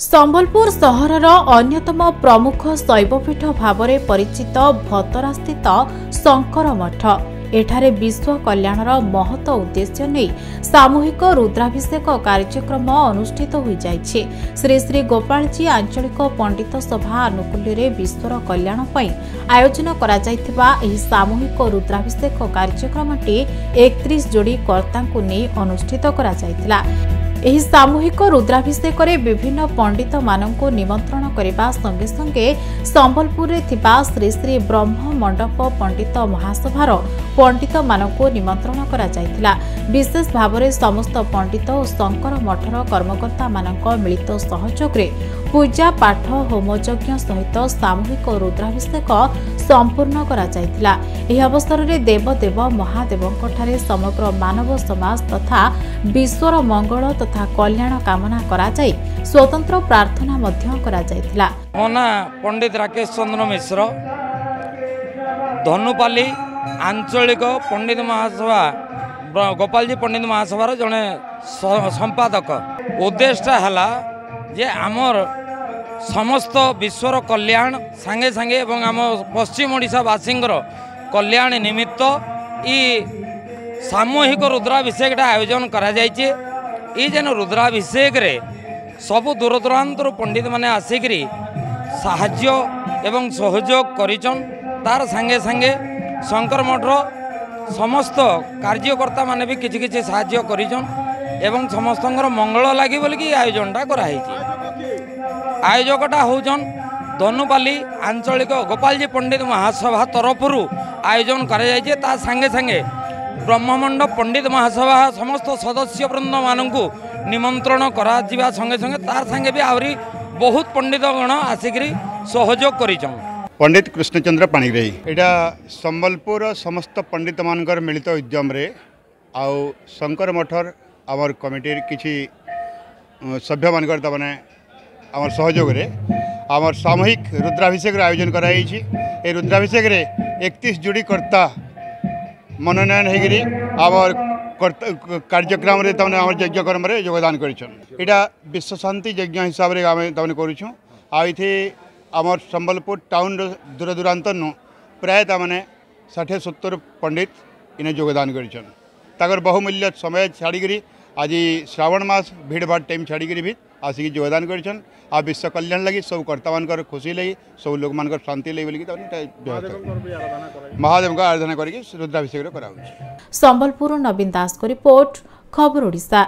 संबलपुर सहरर अन्यतम प्रमुख शैवपीठ भाव परिचित भतरा स्थित शंकर मठ एठारे विश्व कल्याणर महत उद्देश्य नहीं सामूहिक रुद्राभिषेक कार्यक्रम अनुष्ठित हो जाइछे। श्री श्री गोपालजी आंचलिक पंडित सभा आनुकूल्य विश्वर कल्याण आयोजन करा जाइथिबा एही सामूहिक रुद्राभिषेक कार्यक्रमटी 31 जोड़ी कर्तांकु नै अनुष्ठित करा जाइथिला। एही सामूहिक रुद्राभिषेक विभिन्न पंडित मानक निमंत्रण करने संगे संगे संबलपुर श्री श्री ब्रह्म मंडप पंडित महासभार पंडित मानक निमंत्रण करा जाइथिला। विशेष भाव में समस्त पंडित और शंकर मठर कर्मकर्ता मानक मिलित सहयोग पूजा पाठ होमयज्ञ सहित सामूहिक रुद्राभिषेक संपूर्ण करा जाइथिला। एही अवसर में देवदेव महादेवंठारे समग्र मानव समाज तथा विश्वर मंगल तथा कल्याण कामना करा जाई स्वतंत्र प्रार्थना मध्य करा जाइथिला। मोना पंडित राकेश चंद्र मिश्र धनुपाली आंचलिक पंडित महासभा गोपालजी पंडित महासभार जड़े संपादक। उद्देश्य है जे आमर समस्त विश्वर कल्याण सांगे सांगे एवं आम पश्चिम ओडिशावासींर कल्याण निमित्त ई सामूहिक रुद्राभिषेक आयोजन करा जाइछे। ई जेन रुद्राभिषेक रे सबु दूर दूरांतर पंडित माने आसिकरी साहाय्य एवं सहयोग करिचन। तार संगे संगे शंकर मठर समस्त कार्यकर्ता माने भी किछि किछि साहाय्य करिचन एवं समस्तंकर मंगल लागि बोलिकी आयोजनटा कराइछि। आयोजकटा होचन धनुपाली आंचलिक गोपालजी पंडित महासभा तरफरु आयोजन करा जाइछे। ता संगे संगे ब्रह्ममंडप पंडित महासभा समस्त सदस्य वृंद मानकु निमंत्रण करा जिबा संगे संगे तार संगे भी आवरी बहुत पंडितगण आसिकरी सहयोग करिचन। पंडित कृष्णचंद्र पाणिग्राही एटा संबलपुर समस्त पंडित मानकर मिलित उद्यम रे आउ शंकर मठर आमर कमिटी किछि सभ्य मानकर तमाने आमर सहयोग रे आमर सामूहिक रुद्राभिषेक आयोजन कराई छी। ए रुद्राभिषेक रे 31 जोड़ी कर्ता मनोनयन होगिरी आमर कार्यक्रम रे तमने आमर यज्ञ कर्म रे योगदान करिछन। एटा विश्व शांति यज्ञ हिसाब रे आमे तमने करूछु। आ इथे आमर संबलपुर टाउन दूर दूरांतर नु प्राय तमने 60-70 पंडित इने योगदान करिछन। ताकर बहुमूल्य समय छाड़ीगिरी आज श्रावण मास भीड़ भाड़ टाइम छाड़ीगिरी भी आसिक योगदान करिछन। आ विश्व कल्याण लगी सब कर्ता मानकर खुशी लगी सब लोक मानकर शांति लगी बोली महादेव का आराधना करके रुद्राभिषेक करा। संबलपुर नवीन दास को रिपोर्ट खबर ओडिशा।